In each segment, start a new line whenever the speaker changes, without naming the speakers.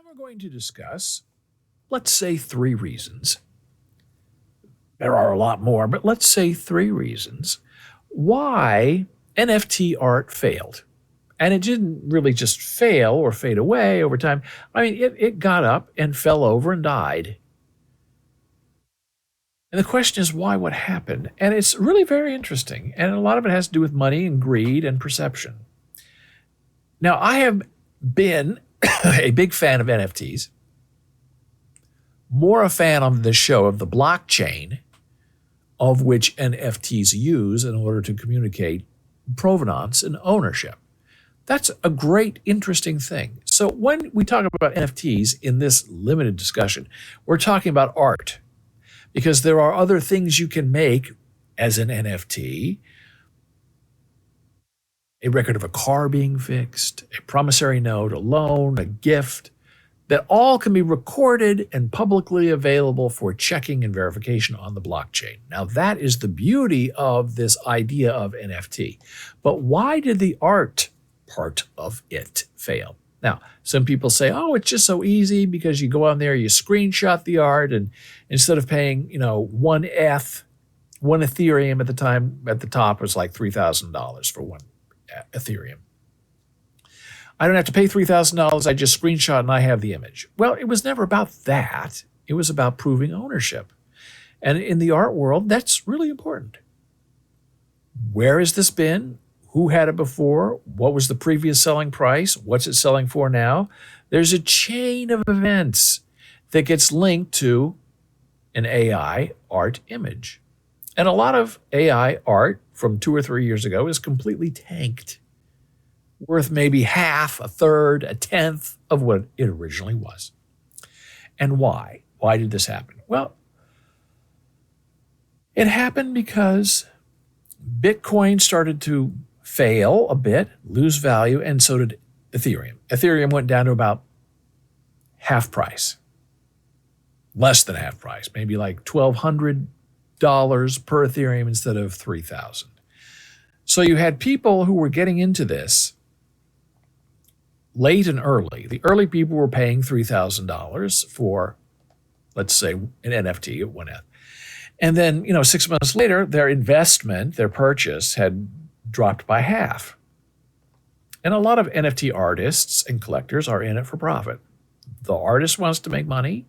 we're going to discuss, let's say, 3 reasons. There are a lot more, but let's say 3 reasons why NFT art failed. And it didn't really just fail or fade away over time. I mean, it got up and fell over and died. And the question is, why? What happened? And it's really very interesting. And a lot of it has to do with money and greed and perception. Now, I have been a big fan of NFTs, more a fan on this show of the blockchain of which NFTs use in order to communicate provenance and ownership. That's a great, interesting thing. So when we talk about NFTs in this limited discussion, we're talking about art, because there are other things you can make as an NFT: a record of a car being fixed, a promissory note, a loan, a gift, that all can be recorded and publicly available for checking and verification on the blockchain. Now, that is the beauty of this idea of NFT. But why did the art part of it fail? Now, some people say, oh, it's just so easy because you go on there, you screenshot the art, and instead of paying, one Ethereum at the time, at the top was like $3,000 for one Ethereum. I don't have to pay $3,000. I just screenshot and I have the image. Well, it was never about that. It was about proving ownership. And in the art world, that's really important. Where has this been? Who had it before? What was the previous selling price? What's it selling for now? There's a chain of events that gets linked to an AI art image. And a lot of AI art from 2 or 3 years ago is completely tanked, worth maybe half, a third, a tenth of what it originally was. And why? Why did this happen? Well, it happened because Bitcoin started to fail a bit, lose value, and so did Ethereum. Ethereum went down to about half price, less than half price, maybe like $1,200 per Ethereum instead of $3,000. So you had people who were getting into this late and early. The early people were paying $3,000 for, let's say, an NFT at one end. And then, 6 months later, their investment, their purchase had dropped by half. And a lot of NFT artists and collectors are in it for profit. The artist wants to make money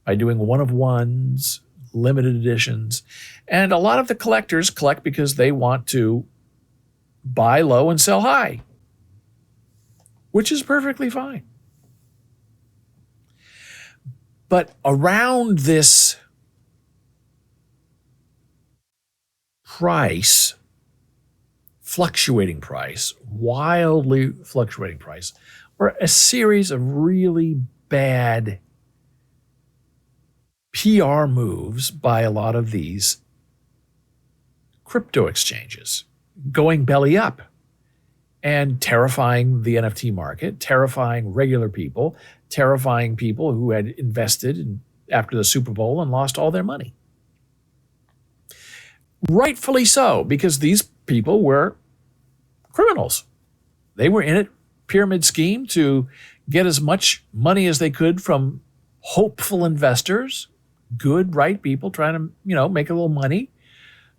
by doing one-of-ones, limited editions. And a lot of the collectors collect because they want to buy low and sell high, which is perfectly fine. But around this price, wildly fluctuating price, were a series of really bad PR moves by a lot of these crypto exchanges, going belly up and terrifying the NFT market, terrifying regular people, terrifying people who had invested after the Super Bowl and lost all their money. Rightfully so, because these people were criminals. They were in it, pyramid scheme, to get as much money as they could from hopeful investors, good, right people trying to, make a little money,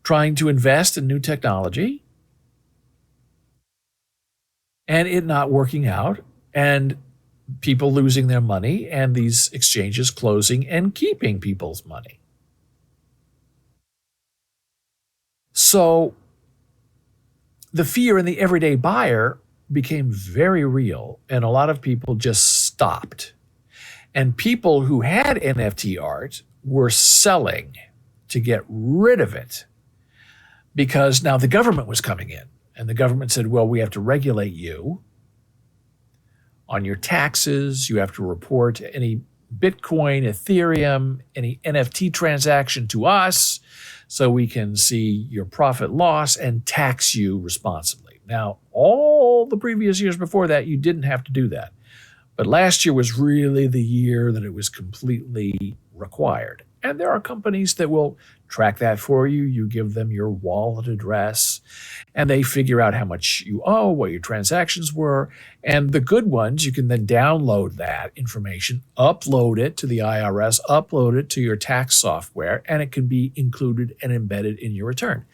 trying to invest in new technology, and it not working out, and people losing their money, and these exchanges closing and keeping people's money. So the fear in the everyday buyer became very real, and a lot of people just stopped. And people who had NFT art were selling to get rid of it, because now the government was coming in, and the government said, well, we have to regulate you on your taxes. You have to report any Bitcoin, Ethereum, any NFT transaction to us so we can see your profit loss and tax you responsibly. Now, all the previous years before that, you didn't have to do that. But last year was really the year that it was completely required. And there are companies that will track that for you. You give them your wallet address, and they figure out how much you owe, what your transactions were. And the good ones, you can then download that information, upload it to the IRS, upload it to your tax software, and it can be included and embedded in your return.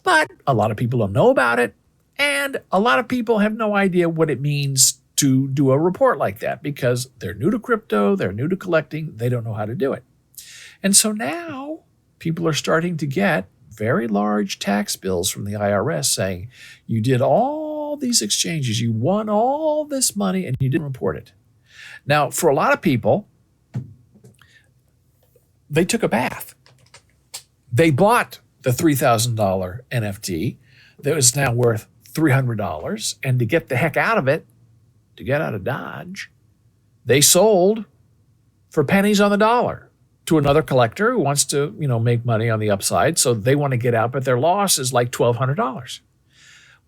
But a lot of people don't know about it, and a lot of people have no idea what it means to do a report like that because they're new to crypto, they're new to collecting, they don't know how to do it. And so now people are starting to get very large tax bills from the IRS saying, you did all these exchanges, you won all this money, and you didn't report it. Now, for a lot of people, they took a bath. They bought the $3,000 NFT that was now worth $300, and to get the heck out of it, to get out of Dodge, they sold for pennies on the dollar to another collector who wants to, make money on the upside. So they want to get out, but their loss is like $1,200.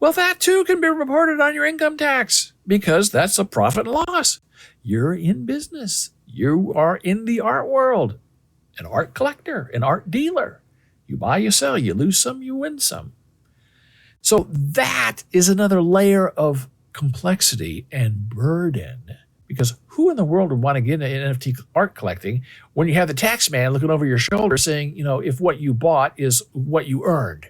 Well, that too can be reported on your income tax because that's a profit and loss. You're in business. You are in the art world, an art collector, an art dealer. You buy, you sell, you lose some, you win some. So that is another layer of complexity and burden, because who in the world would want to get into NFT art collecting when you have the tax man looking over your shoulder saying, if what you bought is what you earned?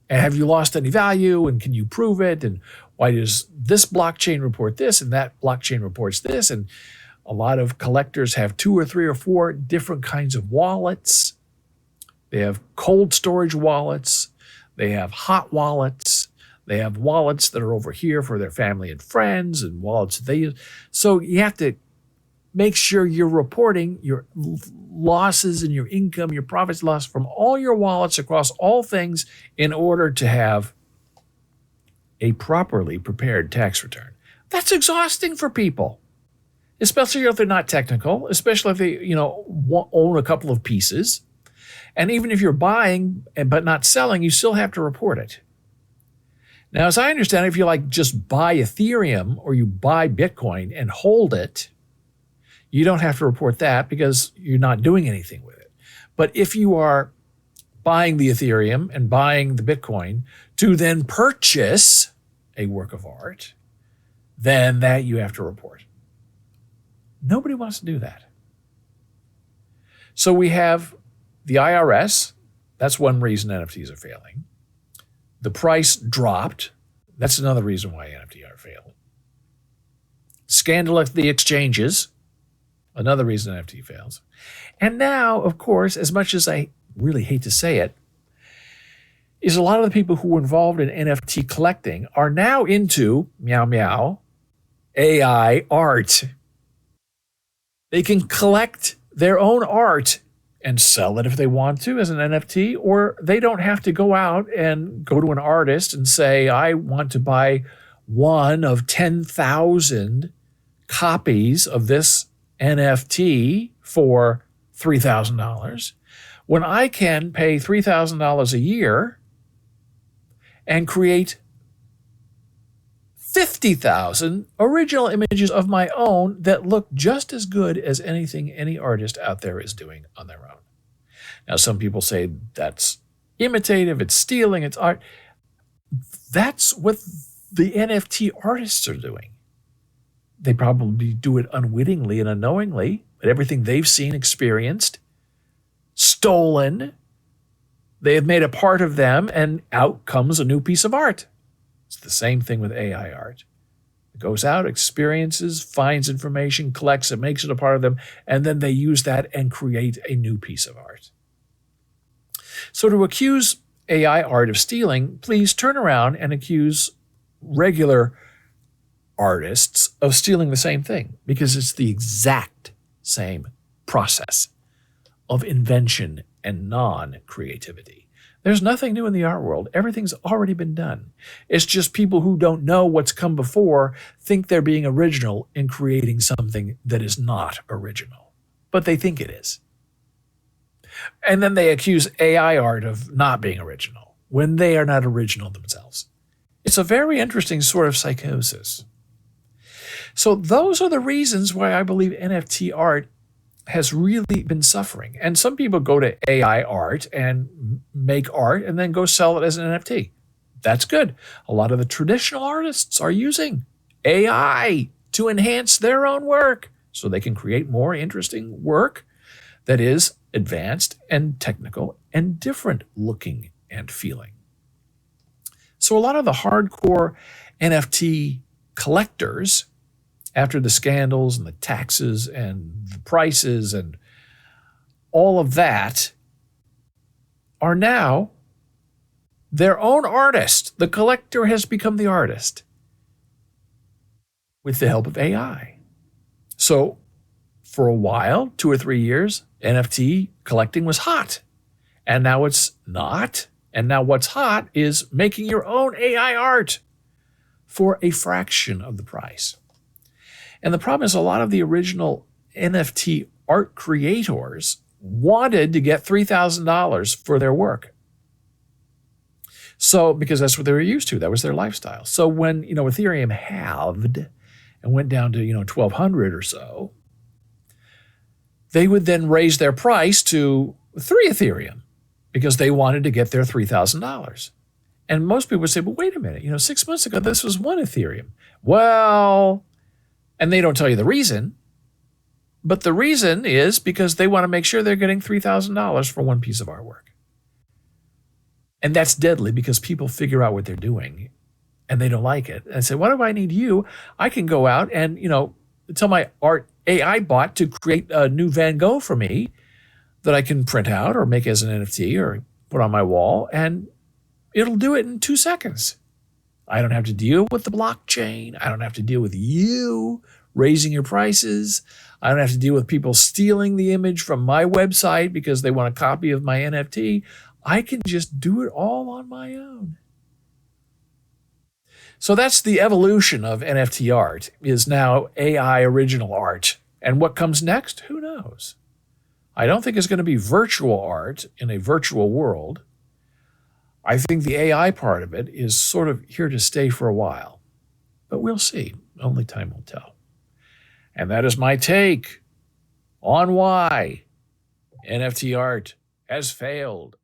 And have you lost any value? And can you prove it? And why does this blockchain report this and that blockchain reports this? And a lot of collectors have 2 or 3 or 4 different kinds of wallets. They have cold storage wallets. They have hot wallets. They have wallets that are over here for their family and friends and wallets that they use. So you have to make sure you're reporting your losses and your income, your profits loss from all your wallets across all things in order to have a properly prepared tax return. That's exhausting for people, especially if they're not technical, especially if they, own a couple of pieces. And even if you're buying but not selling, you still have to report it. Now, as I understand it, if you just buy Ethereum or you buy Bitcoin and hold it, you don't have to report that because you're not doing anything with it. But if you are buying the Ethereum and buying the Bitcoin to then purchase a work of art, then that you have to report. Nobody wants to do that. So we have the IRS. That's one reason NFTs are failing. The price dropped. That's another reason why NFT art failed. Scandal at the exchanges. Another reason NFT fails. And now, of course, as much as I really hate to say it, is a lot of the people who were involved in NFT collecting are now into, meow meow, AI art. They can collect their own art and sell it if they want to as an NFT, or they don't have to go out and go to an artist and say, I want to buy one of 10,000 copies of this NFT for $3,000, when I can pay $3,000 a year and create 50,000 original images of my own that look just as good as anything any artist out there is doing on their own. Now, some people say that's imitative, it's stealing, it's art. That's what the NFT artists are doing. They probably do it unwittingly and unknowingly, but everything they've seen, experienced, stolen, they have made a part of them, and out comes a new piece of art. It's the same thing with AI art. It goes out, experiences, finds information, collects it, makes it a part of them, and then they use that and create a new piece of art. So to accuse AI art of stealing, please turn around and accuse regular artists of stealing the same thing, because it's the exact same process of invention and non-creativity. There's nothing new in the art world. Everything's already been done. It's just people who don't know what's come before think they're being original in creating something that is not original, but they think it is. And then they accuse AI art of not being original when they are not original themselves. It's a very interesting sort of psychosis. So those are the reasons why I believe NFT art has really been suffering. And some people go to AI art and make art and then go sell it as an NFT. That's good. A lot of the traditional artists are using AI to enhance their own work so they can create more interesting work that is advanced and technical and different looking and feeling. So a lot of the hardcore NFT collectors, after the scandals and the taxes and the prices and all of that, are now their own artist. The collector has become the artist with the help of AI. So for a while, 2 or 3 years, NFT collecting was hot. And now it's not. And now what's hot is making your own AI art for a fraction of the price. And the problem is a lot of the original NFT art creators wanted to get $3,000 for their work. So, because that's what they were used to, that was their lifestyle. So when, Ethereum halved and went down to, 1,200 or so, they would then raise their price to 3 Ethereum because they wanted to get their $3,000. And most people would say, well, wait a minute, 6 months ago, this was 1 Ethereum. Well, and they don't tell you the reason, but the reason is because they want to make sure they're getting $3,000 for one piece of artwork. And that's deadly because people figure out what they're doing and they don't like it. And say, what do I need you? I can go out and, tell my art AI bot to create a new Van Gogh for me that I can print out or make as an NFT or put on my wall, and it'll do it in 2 seconds. I don't have to deal with the blockchain. I don't have to deal with you raising your prices. I don't have to deal with people stealing the image from my website because they want a copy of my NFT. I can just do it all on my own. So that's the evolution of NFT art, is now AI original art. And what comes next? Who knows? I don't think it's going to be virtual art in a virtual world. I think the AI part of it is sort of here to stay for a while. But we'll see. Only time will tell. And that is my take on why NFT art has failed.